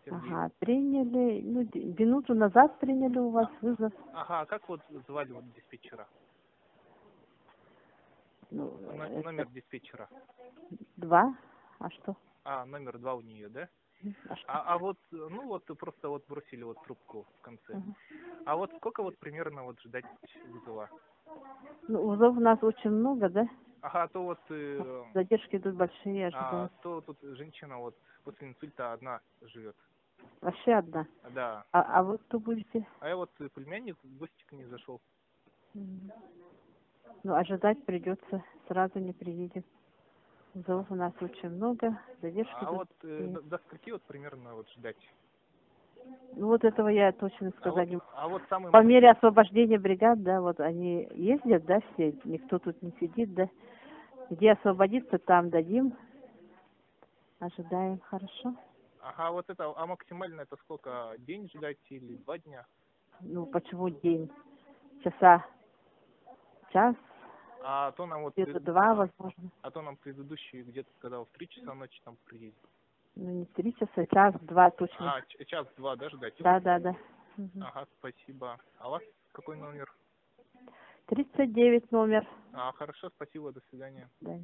Сергей. Ага, приняли, ну, минуту назад приняли у вас вызов. Ага, а как вот звали вот диспетчера? Ну, Номер диспетчера. 2, а что? А, номер 2 у нее, да? А что? А вот, ну вот просто вот бросили вот трубку в конце. Ага. А вот сколько вот примерно вот ждать вызова? Ну, вызов у нас очень много, да? Ага, а то вот, Задержки тут большие, ожидаю. то тут женщина вот после инсульта одна живет. Вообще одна. Да. А вы кто будете? А я вот племянник в гости к ней зашел. Мгм. Ну, ожидать придется, сразу не приедем. Вызовов у нас очень много, задержки А тут. вот до скольки вот примерно вот ждать? Ну, вот этого я точно сказать не могу. А вот самый По мере освобождения бригад, да, вот они ездят, да, все, никто тут не сидит, да. Где освободится, там дадим. Ожидаем, хорошо. Ага, вот это, а максимально это сколько? День ждать или 2 дня? Ну, почему день? Час, А то нам вот, где-то 2, возможно. а то нам предыдущий где-то сказал в 3 часа ночи там приедет. Ну, не 3 часа, час-два точно. А, час-два, да, ждать? Да, да, да. Мгм. Ага, спасибо. А у вас какой номер? 39 номер. А, хорошо, спасибо, до свидания. Да.